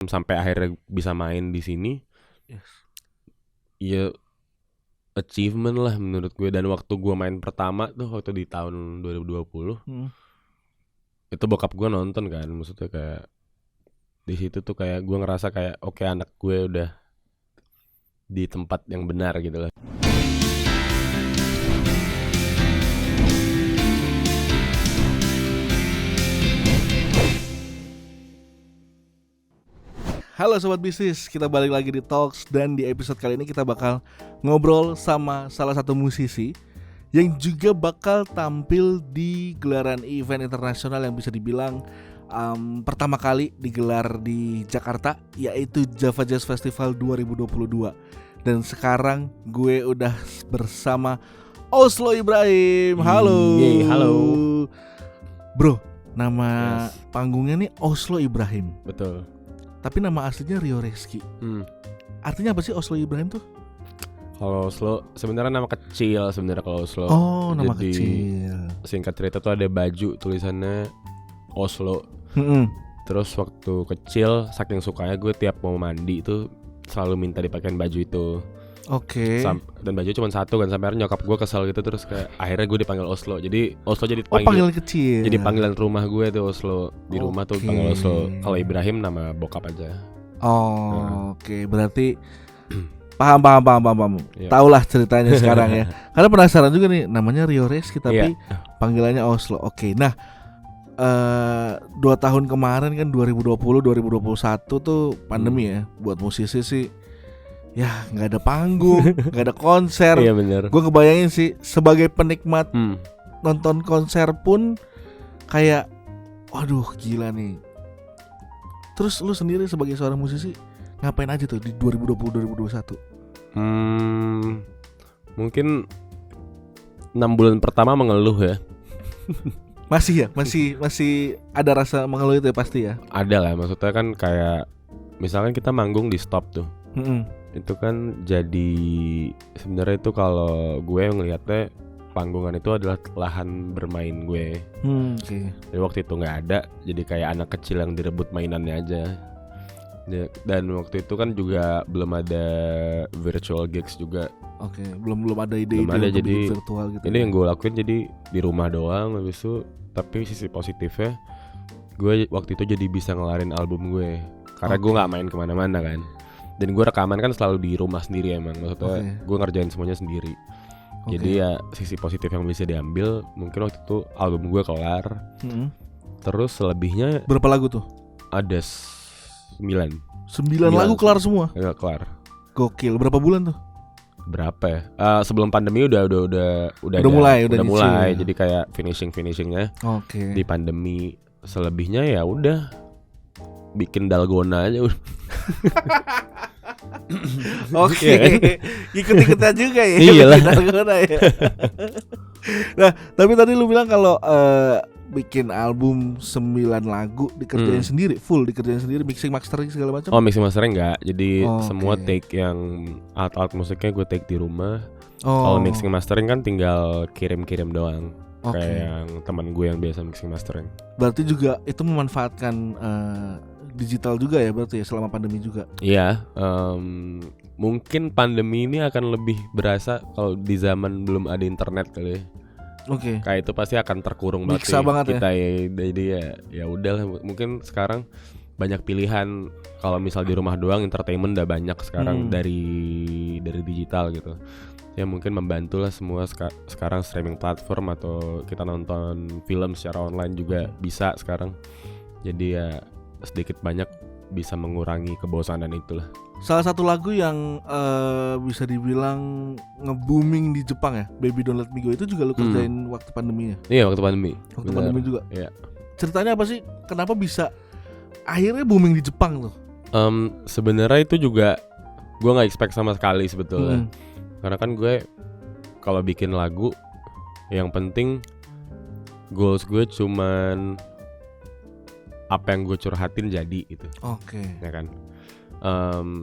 sampai akhirnya bisa main di sini. Yes. Ya achievement lah menurut gue. Dan waktu gue main pertama tuh waktu di tahun 2020 itu bokap gue nonton kan, maksudnya kayak di situ tuh kayak gue ngerasa kayak oke, anak gue udah di tempat yang benar gitu lah. Halo Sobat Bisnis, kita balik lagi di Talks. Dan di episode kali ini kita bakal ngobrol sama salah satu musisi yang juga bakal tampil di gelaran event internasional yang bisa dibilang pertama kali digelar di Jakarta, yaitu Java Jazz Festival 2022. Dan sekarang gue udah bersama Oslo Ibrahim. Halo. Yeay, halo. Bro, nama panggungnya nih Oslo Ibrahim. Betul. Tapi nama aslinya Rio Reski. Artinya apa sih Oslo Ibrahim tuh? Kalau Oslo sebenarnya nama kecil sebenarnya kalau Oslo. Oh, nama Jadi, kecil. singkat cerita tuh ada baju tulisannya Oslo. Terus waktu kecil saking sukanya gue tiap mau mandi itu selalu minta dipakein baju itu. Oke. Dan baju cuma satu kan, sampai akhirnya nyokap gue kesel gitu, terus kayak akhirnya gue dipanggil Oslo. Jadi Oslo jadi panggilan kecil. Jadi panggilan rumah gue tuh Oslo. Di rumah tuh panggil Oslo. Kalau Ibrahim nama bokap aja. Oke. Berarti paham. Iya. Taulah ceritanya sekarang ya. Karena penasaran juga nih, namanya Rio Reski tapi panggilannya Oslo. Oke. Nah, 2 tahun kemarin kan 2020 2021 tuh pandemi ya. Buat musisi sih ya nggak ada panggung, nggak ada konser. Iya benar. Gue kebayangin sih sebagai penikmat nonton konser pun kayak, waduh gila nih. Terus lu sendiri sebagai seorang musisi ngapain aja tuh di 2020-2021? Mungkin 6 bulan pertama mengeluh ya. Masih ya, masih ada rasa mengeluh itu ya pasti ya. Ada lah, maksudnya kan kayak misalkan kita manggung di stop tuh. Itu kan jadi sebenarnya itu kalau gue ngelihatnya panggungan itu adalah lahan bermain gue. Jadi waktu itu nggak ada, jadi kayak anak kecil yang direbut mainannya aja. Dan waktu itu kan juga belum ada virtual gigs juga. Oke, belum ada ide-ide belum ada, untuk jadi bikin virtual gitu. Ini yang gue lakuin jadi di rumah doang habis itu. Tapi sisi positifnya gue waktu itu jadi bisa ngelarin album gue karena gue nggak main kemana-mana kan. Dan gue rekaman kan selalu di rumah sendiri emang, maksudnya gue ngerjain semuanya sendiri. Jadi ya sisi positif yang bisa diambil mungkin waktu itu album gue kelar. Terus selebihnya berapa lagu tuh? Ada 9 lagu kelar semua? Ya kelar. Gokil. Berapa bulan tuh? Berapa ya? Sebelum pandemi udah mulai. Jadi kayak finishingnya. Di pandemi. Selebihnya ya udah bikin dalgona aja. Oke. Ikut-ikutan juga ya. Iyalah. Dalgona ya. Nah, tapi tadi lu bilang kalau bikin album 9 lagu dikerjain sendiri, full dikerjain sendiri, mixing mastering segala macam. Oh, mixing mastering enggak. Jadi semua take yang alat-alat musiknya gue take di rumah. Kalau mixing mastering kan tinggal kirim-kirim doang. Kayak yang teman gue yang biasa mixing mastering. Berarti juga itu memanfaatkan digital juga ya berarti ya selama pandemi juga. Iya, mungkin pandemi ini akan lebih berasa kalau di zaman belum ada internet kali ya. Kayak itu pasti akan terkurung banget kita ya. Jadi ya udahlah, mungkin sekarang banyak pilihan. Kalau misal di rumah doang entertainment udah banyak sekarang dari digital gitu. Ya mungkin membantulah semua sekarang streaming platform atau kita nonton film secara online juga bisa sekarang. Jadi ya sedikit banyak bisa mengurangi kebosanan itulah. Salah satu lagu yang bisa dibilang nge-booming di Jepang ya, Baby Don't Let Me Go, itu juga lu kerjain waktu pandemi ya? Iya, waktu pandemi. Waktu pandemi juga? Iya. Ceritanya apa sih? Kenapa bisa akhirnya booming di Jepang tuh? Sebenarnya itu juga gue gak expect sama sekali sebetulnya. Karena kan gue kalau bikin lagu yang penting goals gue cuman apa yang gue curhatin jadi gitu. Ya kan.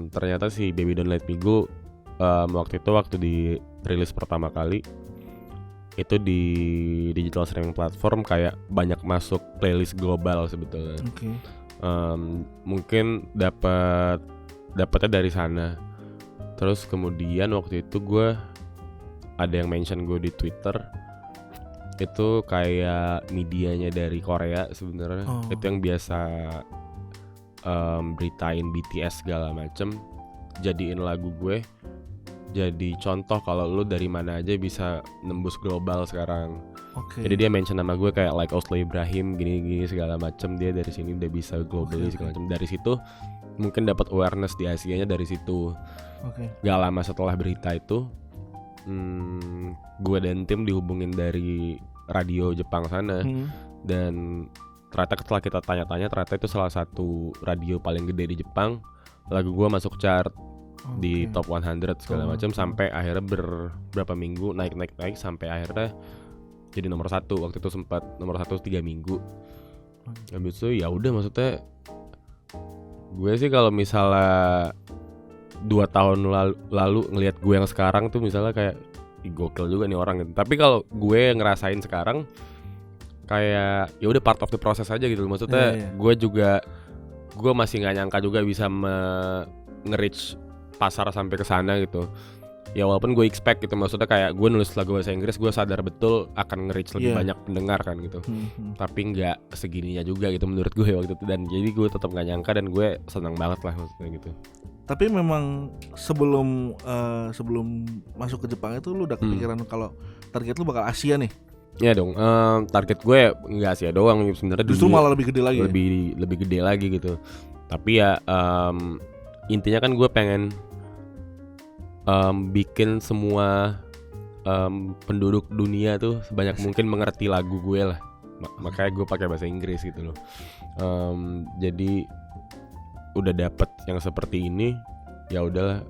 Ternyata si Baby Don't Let Me Go waktu dirilis pertama kali itu di digital streaming platform kayak banyak masuk playlist global sebetulnya. Mungkin dapatnya dari sana. Terus kemudian waktu itu gue ada yang mention gue di Twitter, itu kayak medianya dari Korea sebenarnya. Itu yang biasa beritain BTS segala macem, jadiin lagu gue jadi contoh kalau lu dari mana aja bisa nembus global sekarang. Jadi dia mention nama gue kayak like Oslo Ibrahim gini-gini segala macem, dia dari sini udah bisa globally segala macem. Dari situ mungkin dapat awareness di Asianya dari situ. Gak lama setelah berita itu, gue dan tim dihubungin dari radio Jepang sana. Dan ternyata setelah kita tanya-tanya, ternyata itu salah satu radio paling gede di Jepang. Lagu gue masuk chart di top 100 segala macam, sampai akhirnya berapa minggu naik sampai akhirnya jadi nomor 1. Waktu itu sempat nomor 1 3 minggu. Habis itu ya udah, maksudnya gue sih kalau misalnya 2 tahun lalu ngelihat gue yang sekarang tuh misalnya kayak gokil juga nih orang gitu. Tapi kalau gue ngerasain sekarang kayak ya udah part of the process aja gitu. Maksudnya gue masih nggak nyangka juga bisa nge-reach pasar sampai ke sana gitu. Ya walaupun gue expect gitu, maksudnya kayak gue nulis lagu bahasa Inggris, gue sadar betul akan nge-reach lebih banyak pendengar kan gitu. Tapi nggak segininya juga gitu menurut gue waktu itu. Dan jadi gue tetap nggak nyangka, dan gue senang banget lah maksudnya gitu. Tapi memang sebelum masuk ke Jepang itu lu udah kepikiran kalau target lu bakal Asia nih? Ya dong, target gue nggak Asia doang sebenarnya. Justru malah lebih gede lagi. Lebih gede lagi gitu. Tapi ya intinya kan gue pengen bikin semua penduduk dunia tuh sebanyak mungkin mengerti lagu gue lah. Makanya gue pakai bahasa Inggris gitu loh. Jadi udah dapet yang seperti ini, ya udahlah,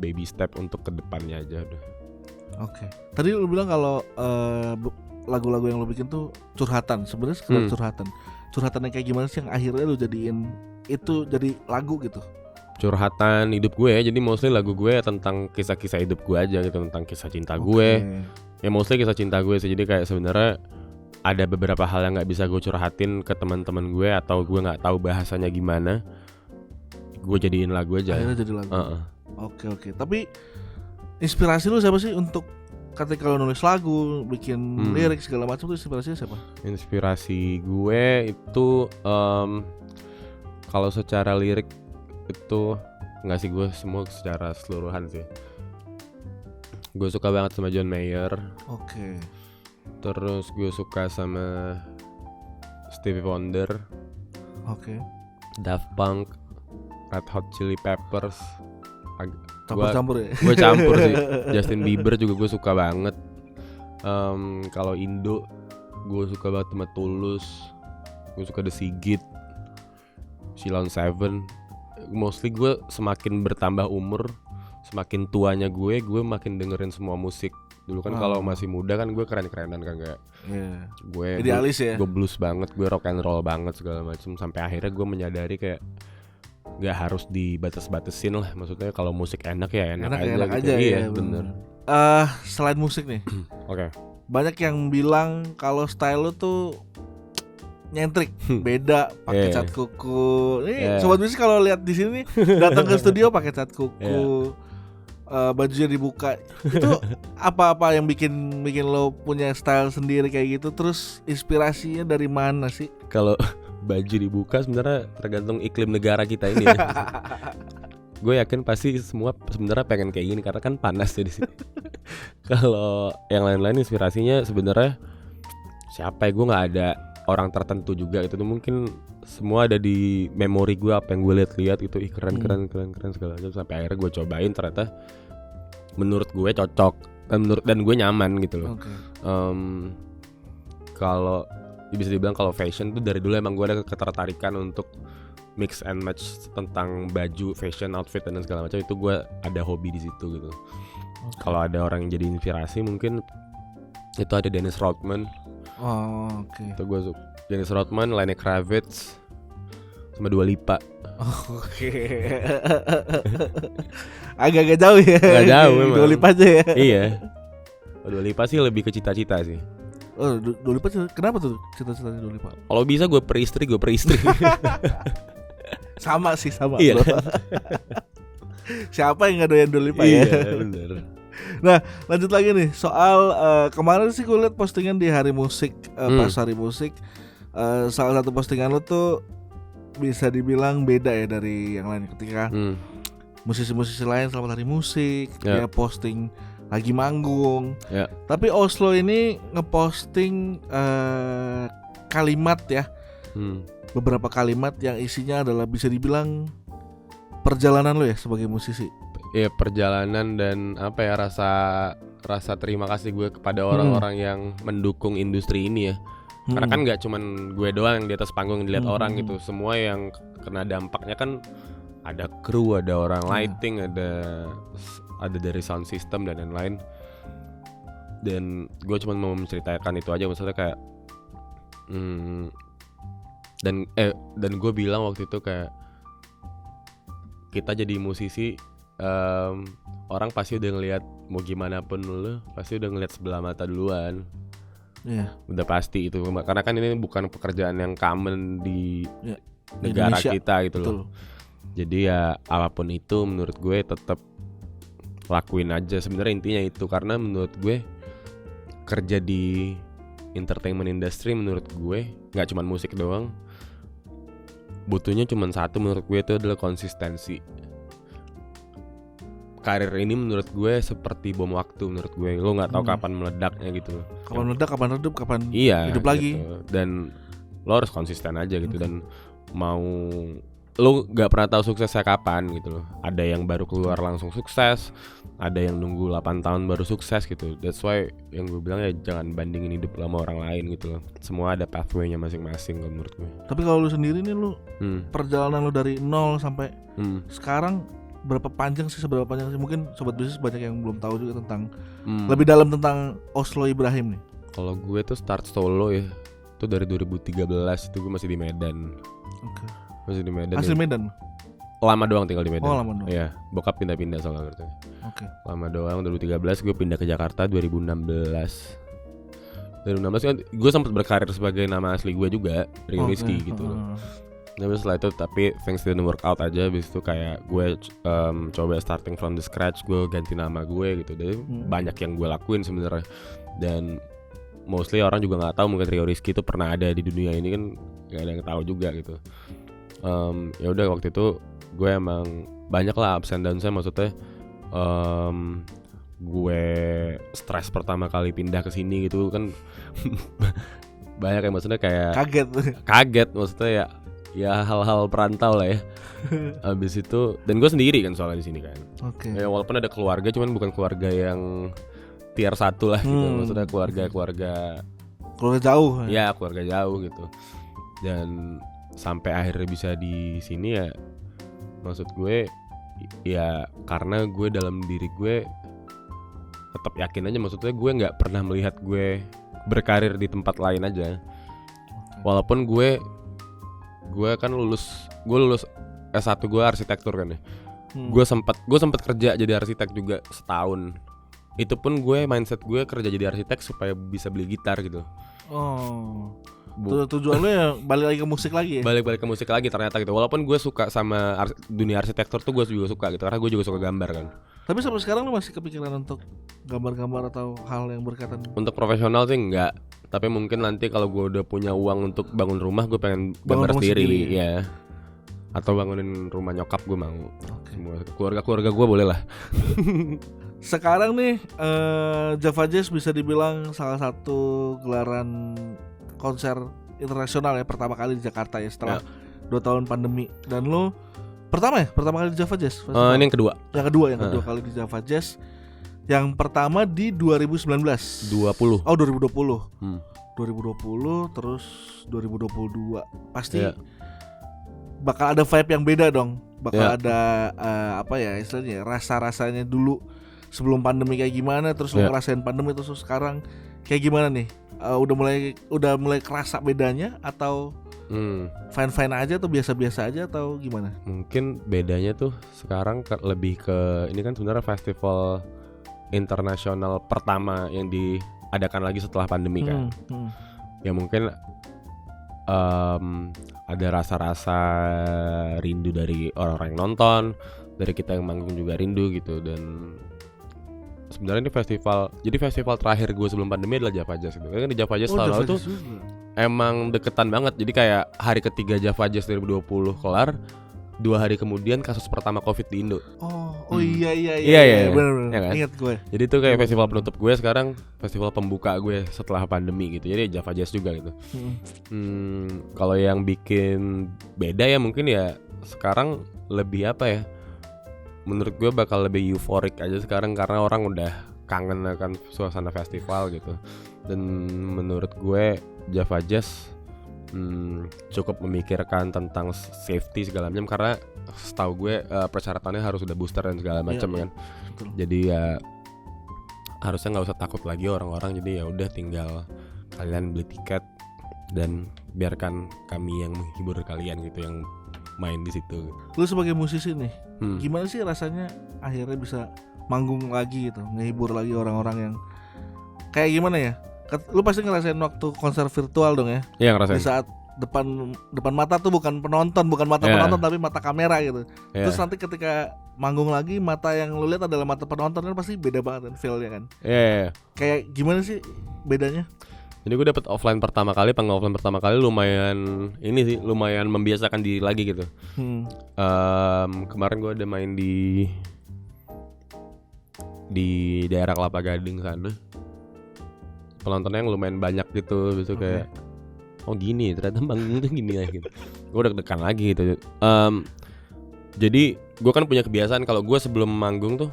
baby step untuk kedepannya aja udah. Tadi lu bilang kalau lagu-lagu yang lu bikin tuh curhatan. Sebenarnya sekedar curhatan. Curhatannya kayak gimana sih yang akhirnya lu jadiin itu jadi lagu gitu? Curhatan hidup gue ya, jadi mostly lagu gue tentang kisah-kisah hidup gue aja gitu, tentang kisah cinta gue. Ya mostly kisah cinta gue sih. Jadi kayak sebenarnya ada beberapa hal yang nggak bisa gue curhatin ke teman-teman gue, atau gue nggak tahu bahasanya gimana, gue jadiin lagu aja. Akhirnya jadi lagu. Oke. Tapi inspirasi lu siapa sih untuk ketika lu nulis lagu, bikin lirik segala macam tuh inspirasinya siapa? Inspirasi gue itu kalau secara lirik itu nggak sih, gue semua secara keseluruhan sih. Gue suka banget sama John Mayer. Terus gue suka sama Stevie Wonder. Daft Punk, Red Hot Chili Peppers. Campur-campur ya? Gue campur sih. Justin Bieber juga gue suka banget. Kalau Indo gue suka banget sama Tulus. Gue suka The Sigit, Sheila on 7. Mostly gue semakin bertambah umur, semakin tuanya gue makin dengerin semua musik. Dulu kan kalau masih muda kan gue keren-kerenan kan, kayak gue idealis ya. Gue blues banget, gue rock and roll banget segala macam. Sampai akhirnya gue menyadari kayak gak harus dibatas-batasin lah. Maksudnya kalau musik enak ya enak aja gitu. Iya bener. Selain musik nih, Oke. banyak yang bilang kalau style lu tuh nyentrik, beda, pakai cat kuku. Nih sobat musik kalau lihat di sini datang ke studio pakai cat kuku, bajunya dibuka. Itu apa yang bikin lo punya style sendiri kayak gitu? Terus inspirasinya dari mana sih? Kalau baju dibuka sebenarnya tergantung iklim negara kita ini ya. Gue yakin pasti semua sebenarnya pengen kayak gini karena kan panas ya di sini. Kalau yang lain-lain inspirasinya sebenarnya siapa ya? Gue nggak ada orang tertentu juga, itu tuh mungkin semua ada di memori gue, apa yang gue lihat itu keren segala macam, sampai akhirnya gue cobain, ternyata menurut gue cocok dan gue nyaman gitu loh. Kalau bisa dibilang kalau fashion tuh dari dulu emang gue ada ketertarikan untuk mix and match tentang baju, fashion, outfit dan segala macam, itu gue ada hobi di situ gitu. Kalau ada orang yang jadi inspirasi mungkin itu ada Dennis Rodman. Itu gue suka Dennis Rodman, Lenny Kravitz, sama Dua Lipa. Agak-agak jauh ya. Gak jauh memang. Dua Lipa aja ya. Iya. Dua Lipa sih lebih ke cita-cita sih. Oh, Dua Lipa kenapa tuh cita-citanya Dua Lipa? Kalau bisa gue per istri. Sama sih, sama. Iya. Siapa yang gak doyan Dua Lipa ya? Iya, bener. Nah, lanjut lagi nih soal kemarin sih gue liat postingan di Hari Musik, pas Hari Musik. Salah satu postingan lo tuh bisa dibilang beda ya dari yang lain ketika musisi-musisi lain selamat Hari Musik, dia posting lagi manggung. Tapi Oslo ini ngeposting kalimat ya, beberapa kalimat yang isinya adalah bisa dibilang perjalanan lo ya sebagai musisi. Iya, perjalanan dan apa ya, rasa terima kasih gue kepada orang-orang yang mendukung industri ini ya. Karena kan nggak cuman gue doang yang di atas panggung yang dilihat orang gitu, semua yang kena dampaknya kan ada kru, ada orang lighting, ada dari sound system dan lain-lain. Dan gue cuma mau menceritakan itu aja, maksudnya kayak dan gue bilang waktu itu kayak kita jadi musisi, orang pasti udah ngelihat, mau gimana pun lu pasti udah ngelihat sebelah mata duluan. Udah pasti itu, karena kan ini bukan pekerjaan yang common di negara Indonesia, kita gitu loh. Jadi ya apapun itu menurut gue tetap lakuin aja. Sebenarnya intinya itu, karena menurut gue kerja di entertainment industry menurut gue nggak cuma musik doang, butuhnya cuma satu menurut gue, itu adalah konsistensi. Karir ini menurut gue seperti bom waktu menurut gue, lo nggak tahu kapan meledaknya gitu. Kapan meledak, kapan redup, kapan hidup lagi. Gitu. Dan lo harus konsisten aja gitu. Dan mau lo nggak pernah tahu suksesnya kapan gitu loh. Ada yang baru keluar langsung sukses, ada yang nunggu 8 tahun baru sukses gitu. That's why yang gue bilang ya jangan bandingin hidup sama orang lain gitu loh. Semua ada pathway-nya masing-masing menurut gue. Tapi kalau lu sendiri nih, lu perjalanan lu dari 0 sampai sekarang seberapa panjang sih? Mungkin sobat bisnis banyak yang belum tahu juga tentang lebih dalam tentang Oslo Ibrahim nih. Kalau gue tuh start solo ya, itu dari 2013, itu gue masih di Medan. Masih di Medan. Asli Medan? Lama doang tinggal di Medan. Oh, lama doang. Iya, bokap pindah-pindah soalnya gitu. Lama doang, 2013 gue pindah ke Jakarta 2016. 2016 kan gue sempat berkarir sebagai nama asli gue juga, Rio Rizky gitu. Tapi setelah itu, tapi things didn't work out aja. Habis itu kayak gue coba starting from the scratch, gue ganti nama gue gitu. Jadi banyak yang gue lakuin sebenarnya. Dan mostly orang juga nggak tahu mungkin Rio Rizky itu pernah ada di dunia ini kan, nggak ada yang tahu juga gitu. Ya udah, waktu itu gue emang banyak lah ups and downs-nya, maksudnya gue stres pertama kali pindah ke sini gitu kan. Banyak yang maksudnya kayak kaget maksudnya ya hal-hal perantau lah ya. Abis itu, dan gue sendiri kan soalnya di sini kan. Ya walaupun ada keluarga, cuman bukan keluarga yang tier 1 lah gitu. Maksudnya keluarga jauh. Ya keluarga jauh gitu. Dan sampai akhirnya bisa di sini ya, maksud gue ya karena gue dalam diri gue tetap yakin aja, maksudnya gue nggak pernah melihat gue berkarir di tempat lain aja. Walaupun gue kan lulus S1 gue arsitektur kan ya. Gue sempat kerja jadi arsitek juga setahun. Itu pun gue mindset gue kerja jadi arsitek supaya bisa beli gitar gitu. Tujuannya ya balik lagi ke musik lagi ya? Balik ke musik lagi ternyata gitu. Walaupun gue suka sama dunia arsitektur tuh, gue juga suka gitu, karena gue juga suka gambar kan. Tapi sampai sekarang lu masih kepikiran untuk gambar-gambar atau hal yang berkaitan? Untuk profesional sih enggak. Tapi mungkin nanti kalau gue udah punya uang untuk bangun rumah, gue pengen gambar sendiri ya. Atau bangunin rumah nyokap gue mau. Semua keluarga gue boleh lah. Sekarang nih Java Jazz bisa dibilang salah satu gelaran konser internasional ya, pertama kali di Jakarta ya setelah 2 tahun pandemi. Dan lo pertama kali di Java Jazz? Ini yang kedua. Yang kedua kali di Java Jazz. Yang pertama di 2019. 20. Oh 2020. 2020 terus 2022. Pasti bakal ada vibe yang beda dong. Bakal ada apa ya istilahnya, rasa-rasanya dulu sebelum pandemi kayak gimana, terus lo ngerasain pandemi terus sekarang kayak gimana nih? Udah mulai kerasa bedanya atau fine-fine aja atau biasa-biasa aja atau gimana? Mungkin bedanya tuh sekarang lebih ke ini kan sebenarnya festival internasional pertama yang adakan lagi setelah pandemi kan. Ya mungkin ada rasa-rasa rindu dari orang-orang yang nonton, dari kita yang manggung juga rindu gitu. Dan sebenarnya ini festival terakhir gue sebelum pandemi adalah Java Jazz gitu. Kan di Java Jazz tahun lalu tuh emang deketan banget. Jadi kayak hari ketiga Java Jazz 2020 kelar, 2 hari kemudian kasus pertama COVID di Indo. Iya, benar. Ya kan? Ingat gue. Jadi itu kayak festival penutup gue sekarang, festival pembuka gue setelah pandemi gitu. Jadi Java Jazz juga gitu. Kalau yang bikin beda ya mungkin ya sekarang lebih apa ya? Menurut gue bakal lebih euforik aja sekarang karena orang udah kangen akan suasana festival gitu. Dan menurut gue Java Jazz cukup memikirkan tentang safety segala macam karena setahu gue persyaratannya harus udah booster dan segala macam kan. Betul. Jadi ya harusnya nggak usah takut lagi orang-orang. Jadi ya udah tinggal kalian beli tiket dan biarkan kami yang menghibur kalian gitu, yang main di situ. Lu sebagai musisi nih, gimana sih rasanya akhirnya bisa manggung lagi gitu, ngehibur lagi orang-orang yang kayak gimana ya? Lu pasti ngerasain waktu konser virtual dong ya? Iya, ngerasain. Di saat depan mata tuh bukan penonton, bukan mata penonton tapi mata kamera gitu. Terus nanti ketika manggung lagi, mata yang lu lihat adalah mata penonton, kan pasti beda banget kan feel-nya kan. Kayak gimana sih bedanya? Jadi gue dapet panggung offline pertama kali lumayan membiasakan diri lagi gitu. Kemarin gue ada main di daerah Kelapa Gading sana. Penontonnya yang lumayan banyak gitu, kayak oh gini ternyata manggung tuh gini ya gitu. Gue udah deg-degan lagi gitu. Jadi gue kan punya kebiasaan kalau gue sebelum manggung tuh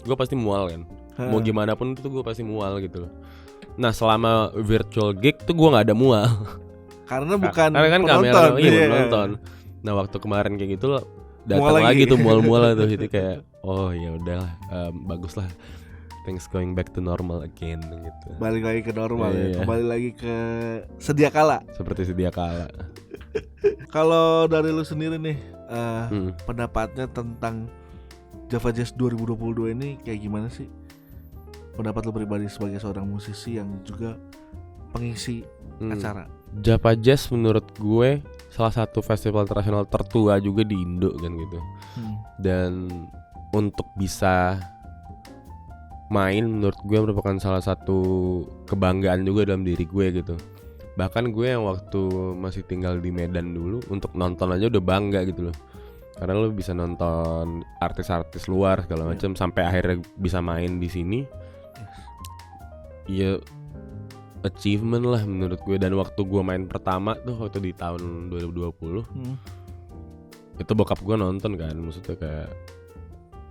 gue pasti mual kan. Mau gimana pun tuh gue pasti mual gitu loh. Nah selama virtual gig tuh gue nggak ada mual. Karena kan kamera penonton. Nah waktu kemarin kayak gitu datang lagi tuh mual-mual tuh, jadi kayak oh ya udahlah, bagus lah. Things going back to normal again gitu. Balik lagi ke normal ya. Kembali lagi ke sedia kala. Seperti sedia kala. Kalau dari lu sendiri nih, pendapatnya tentang Java Jazz 2022 ini kayak gimana sih? Pendapat lu pribadi sebagai seorang musisi yang juga pengisi acara. Java Jazz menurut gue salah satu festival internasional tertua juga di Indo kan gitu. Dan untuk bisa main menurut gue merupakan salah satu kebanggaan juga dalam diri gue gitu. Bahkan gue yang waktu masih tinggal di Medan dulu, untuk nonton aja udah bangga gitu loh. Karena lo bisa nonton artis-artis luar segala macam sampai akhirnya bisa main di sini. Ya achievement lah menurut gue. Dan waktu gue main pertama tuh waktu di tahun 2020 itu bokap gue nonton kan, maksudnya kayak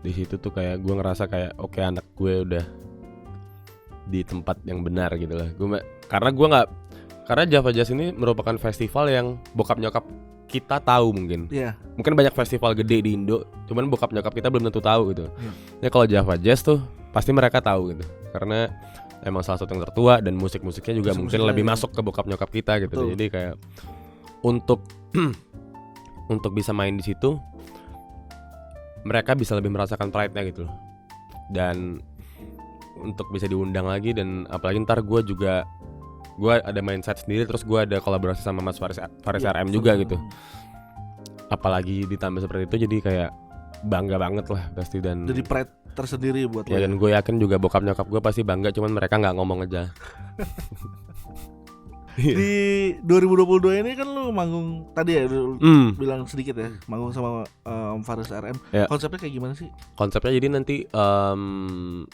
di situ tuh kayak gue ngerasa kayak oke, anak gue udah di tempat yang benar gitu lah. Karena Java Jazz ini merupakan festival yang bokap nyokap kita tahu mungkin. Mungkin banyak festival gede di Indo, cuman bokap nyokap kita belum tentu tahu gitu. Ya kalau Java Jazz tuh pasti mereka tahu gitu. Karena emang salah satu yang tertua dan musik-musiknya juga mungkin lebih masuk ke bokap nyokap kita gitu. Jadi kayak untuk bisa main di situ, mereka bisa lebih merasakan pride-nya gitu loh. Dan untuk bisa diundang lagi, dan apalagi ntar gue ada main set sendiri, terus gue ada kolaborasi sama Mas Faris RM juga gitu. Apalagi ditambah seperti itu, jadi kayak bangga banget lah pasti. Dan jadi pride tersendiri buat lo. Ya dan gue yakin juga bokap nyokap gue pasti bangga, cuman mereka nggak ngomong aja. Di 2022 ini kan lu manggung tadi ya, bilang sedikit ya, manggung sama Om Faris RM. Konsepnya kayak gimana sih? Konsepnya jadi nanti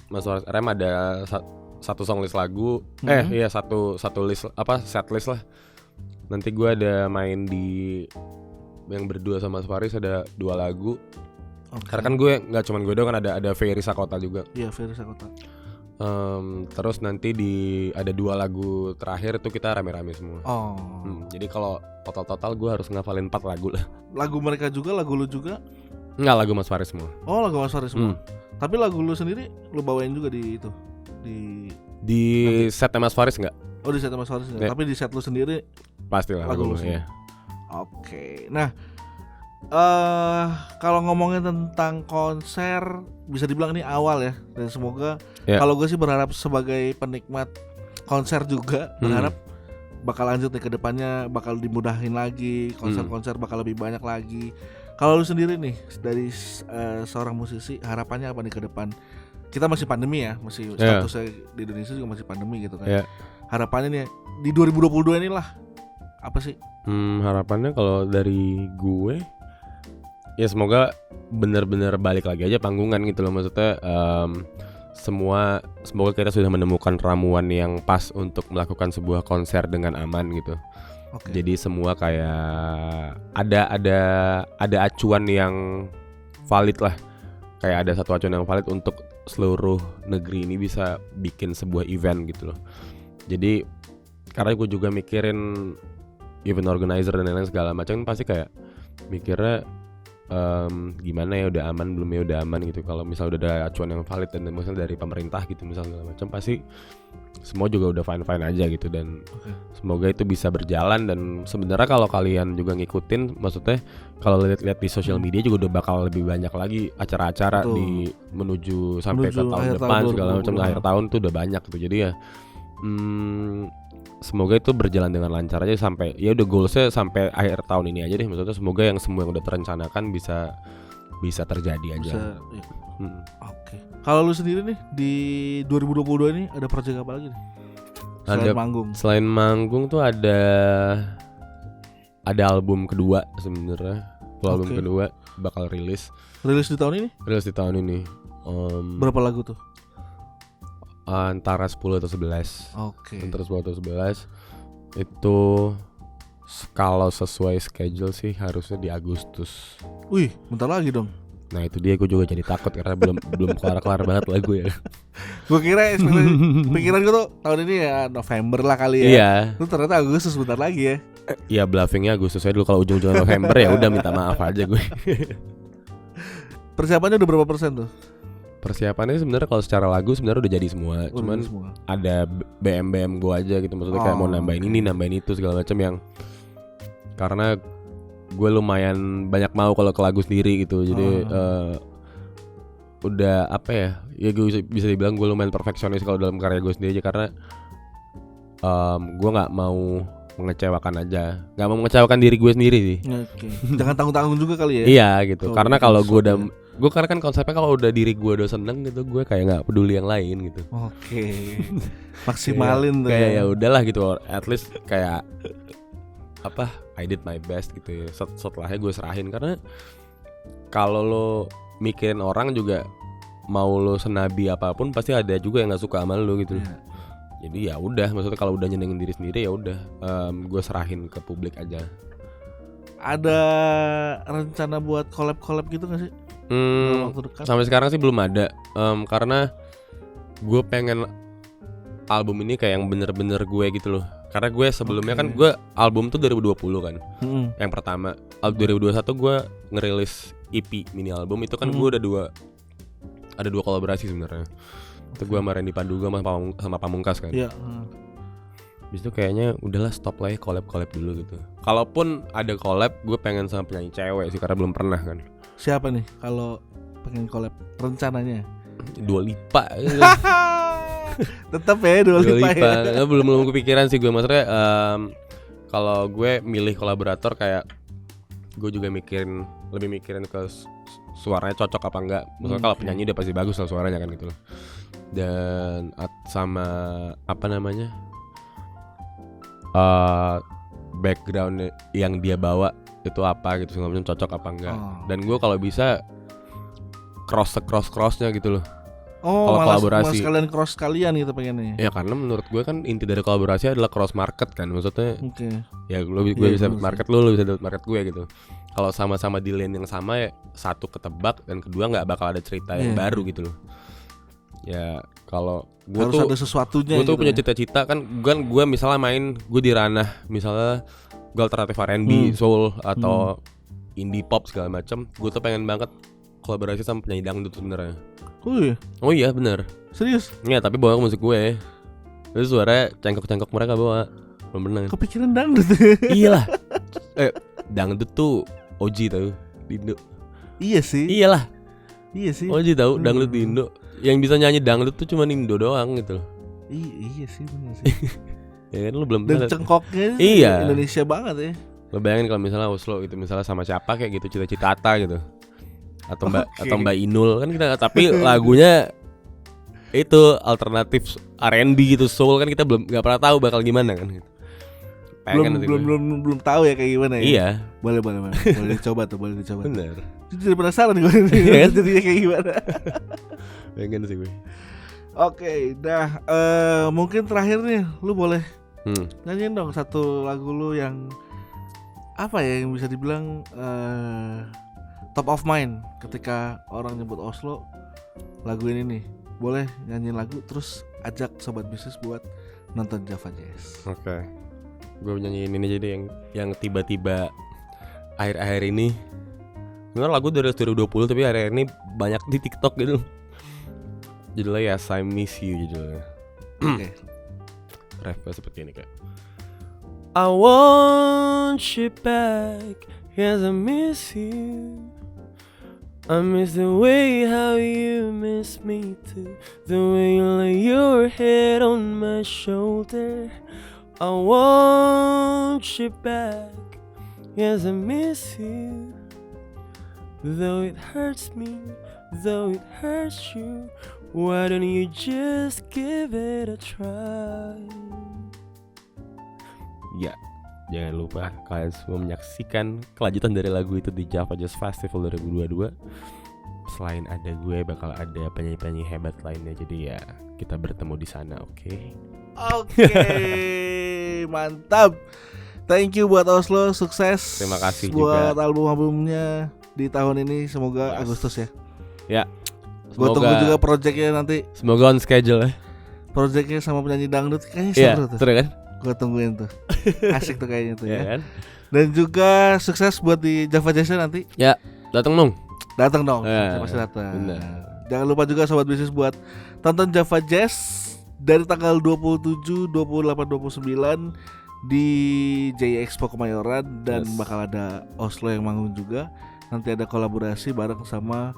Mas Faris RM ada satu song list lagu, satu list set list lah. Nanti gue ada main di yang berdua sama Mas Faris, ada 2 lagu. Karena kan gue nggak cuma gue doang kan, ada Ferry Sakota juga. Iya, Ferry Sakota. Terus nanti ada 2 lagu terakhir itu kita rame-rame semua. Jadi kalau total gue harus ngafalin 4 lagu lah. Lagu mereka juga, lagu lu juga? Enggak, lagu Mas Faris semua. Oh, lagu Mas Faris semua. Tapi lagu lu sendiri lu bawain juga di itu? Di setnya Mas Faris enggak? Oh, di setnya Mas Faris enggak. Tapi di set lu sendiri pastilah lagu lu ya. Oke. Nah, kalau ngomongin tentang konser, bisa dibilang ini awal ya, dan semoga kalau gue sih berharap sebagai penikmat konser juga berharap bakal lanjut nih ke depannya, bakal dimudahin lagi, konser-konser bakal lebih banyak lagi. Kalau lu sendiri nih dari seorang musisi, harapannya apa nih ke depan? Kita masih pandemi ya, masih statusnya di Indonesia juga masih pandemi gitu kan. Harapannya nih di 2022 inilah apa sih? Harapannya kalau dari gue ya semoga benar-benar balik lagi aja panggungan gitu loh, maksudnya semoga kita sudah menemukan ramuan yang pas untuk melakukan sebuah konser dengan aman gitu. Jadi semua kayak ada acuan yang valid lah, kayak ada satu acuan yang valid untuk seluruh negeri ini bisa bikin sebuah event gitu loh. Jadi karena gue juga mikirin event organizer dan lain-lain segala macam, pasti kayak mikirnya gimana ya, udah aman belum ya, udah aman gitu. Kalau misal udah ada acuan yang valid dan misalnya dari pemerintah gitu misal segala macam, pasti semua juga udah fine aja gitu. Dan semoga itu bisa berjalan. Dan sebenarnya kalau kalian juga ngikutin, maksudnya kalau lihat di sosial media juga udah bakal lebih banyak lagi acara-acara di menuju sampai ke tahun depan segala macam, akhir tahun tuh udah banyak gitu. Jadi ya semoga itu berjalan dengan lancar aja sampai, ya udah goalsnya sampai akhir tahun ini aja deh. Maksudnya semoga yang semua yang udah terencanakan bisa terjadi aja. Oke. Kalau lu sendiri nih di 2022 ini ada project apa lagi nih? Selain manggung tuh ada album kedua sebenarnya. Album kedua bakal rilis di tahun ini? Rilis di tahun ini. Berapa lagu tuh? Antara 10 atau 11. Antara 10 atau 11. Itu kalau sesuai schedule sih harusnya di Agustus. Wih, bentar lagi dong. Nah itu dia, gue juga jadi takut karena belum kelar banget lagu ya. Gue kira pikiran gue tuh tahun ini ya November lah kali ya. Iya. Itu ternyata Agustus bentar lagi ya. Iya, bluffingnya Agustus aja dulu. Kalau ujung-ujung November ya udah minta maaf aja gue. Persiapannya udah berapa persen tuh? Persiapannya sebenarnya kalau secara lagu sebenarnya udah jadi semua. Cuman ada BM gue aja gitu, maksudnya kayak mau nambahin ini, nambahin itu segala macam, yang karena gue lumayan banyak mau kalau ke lagu sendiri gitu. Jadi udah apa ya gue bisa dibilang gue lumayan perfeksionis kalau dalam karya gue sendiri aja, karena gue nggak mau mengecewakan aja, nggak mau mengecewakan diri gue sendiri sih. Jangan tanggung-tanggung juga kali ya. Iya gitu, karena kalau gue karena kan konsepnya kalau udah diri gue udah seneng gitu, gue kayak nggak peduli yang lain gitu. Maksimalin tuh. Kayak ya udahlah gitu, at least kayak apa, I did my best gitu ya. Setelahnya gue serahin, karena kalau lo mikirin orang juga, mau lo senabi apapun pasti ada juga yang nggak suka sama lo gitu. Jadi ya udah, maksudnya kalau udah nyenengin diri sendiri ya udah, gue serahin ke publik aja. Ada rencana buat collab gitu nggak sih? Sampai sekarang sih belum ada, karena gue pengen album ini kayak yang bener-bener gue gitu loh. Karena gue sebelumnya kan gue album tuh 2020 kan, yang pertama. 2021 gue ngerilis EP mini album itu kan. Gue ada dua kolaborasi sebenarnya. Itu gue sama Randy Panduga sama Pamungkas kan. Habis itu kayaknya udahlah stop lah ya collab dulu gitu. Kalaupun ada collab, gue pengen sama penyanyi cewek sih, karena belum pernah kan. Siapa nih kalau pengen collab rencananya? Dua Lipa. Tetap ya Dua Lipa ya. Belum kepikiran sih gue, maksudnya kalau gue milih kolaborator kayak gue juga lebih mikirin ke suaranya cocok apa enggak. Maksudnya kalau penyanyi udah pasti bagus lah suaranya kan gitu loh. Dan sama apa namanya, background yang dia bawa itu apa gitu, segala macam cocok apa enggak. Dan gue kalau bisa crossnya gitu loh. Kalau kolaborasi sekalian cross kalian gitu pengennya. Ya karena menurut gue kan inti dari kolaborasi adalah cross market kan, maksudnya ya gue bisa dapat market lu bisa dapat market gue gitu. Kalau sama-sama di lane yang sama ya, satu ketebak dan kedua nggak bakal ada cerita yang baru gitu loh. Ya kalau gue harus ada sesuatunya. Gue tuh punya cita-cita kan gue misalnya main gue di ranah misalnya gue alternatif R&B, soul atau indie pop segala macam. Gue tuh pengen banget kolaborasi sama penyanyi dangdut sebenarnya. Oh iya benar. Serius? Iya, tapi bawa musik gue. Terus suaranya cengkok-cengkok mereka bawa. Belum pernah. Kepikiran dangdut. Iyalah. Dangdut tuh OG tau di Indo. Iya sih. Iyalah. Iya sih. OG tau dangdut di Indo. Yang bisa nyanyi dangdut tuh cuma Indo doang gitu loh. Iya sih benar sih. Ya kan lu belum dan cengkoknya Indonesia banget ya. Lo bayangin kalau misalnya Oslo itu misalnya sama siapa kayak gitu, Cita Citata gitu. Atau Mbak Inul kan kita, tapi lagunya itu alternatif R&B gitu, soul kan kita belum nggak pernah tahu bakal gimana kan gitu. Belum tahu ya kayak gimana ya. Iya. Boleh dicoba. Bener. Jadi penasaran gue jadinya kayak gimana. Pengen sih gue. Oke, dah mungkin terakhir nih, lu boleh nyanyiin dong satu lagu lu yang apa ya, yang bisa dibilang top of mind ketika orang nyebut Oslo. Lagu ini nih, boleh nyanyiin lagu terus ajak sobat bisnis buat nonton Java Jazz. Oke. Gue nyanyiin ini jadi yang tiba-tiba akhir-akhir ini. Sebenarnya lagu dari 2020 tapi akhir-akhir ini banyak di TikTok gitu. Judulnya Yes I Miss You judulnya. Oke. Refnya seperti ini kayak, I want you back, yes I miss you. I miss the way how you miss me too. The way you lay your head on my shoulder. I want you back, yes I miss you. Though it hurts me, though it hurts you, why don't you just give it a try? Ya, jangan lupa kalian semua menyaksikan kelanjutan dari lagu itu di Java Jazz Festival 2022. Selain ada gue, bakal ada penyanyi-penyanyi hebat lainnya. Jadi ya, kita bertemu di sana, oke? Oke, mantap. Thank you buat Oslo, sukses. Terima kasih buat juga album-albumnya di tahun ini, semoga Agustus ya. Ya. Gue tunggu juga projectnya nanti. Semoga on schedule ya. Projectnya sama penyanyi dangdut kayaknya seru tuh. Seru kan? Gue tungguin tuh. Asik tuh kayaknya tuh ya. Kan? Dan juga sukses buat di Java Jazz nanti. Ya, datang dong. Saya pasti datang. Jangan lupa juga sobat bisnis buat tonton Java Jazz dari tanggal 27, 28, 29 di Jaya Expo Kemayoran, dan bakal ada Oslo yang manggung juga. Nanti ada kolaborasi bareng sama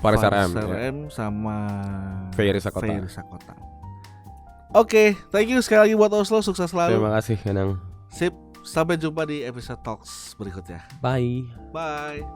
Faris RM sama Ferry Sakota. Oke, thank you sekali lagi buat Oslo, sukses selalu. Terima kasih Kenang. Sip, sampai jumpa di episode Talks berikutnya. Bye. Bye.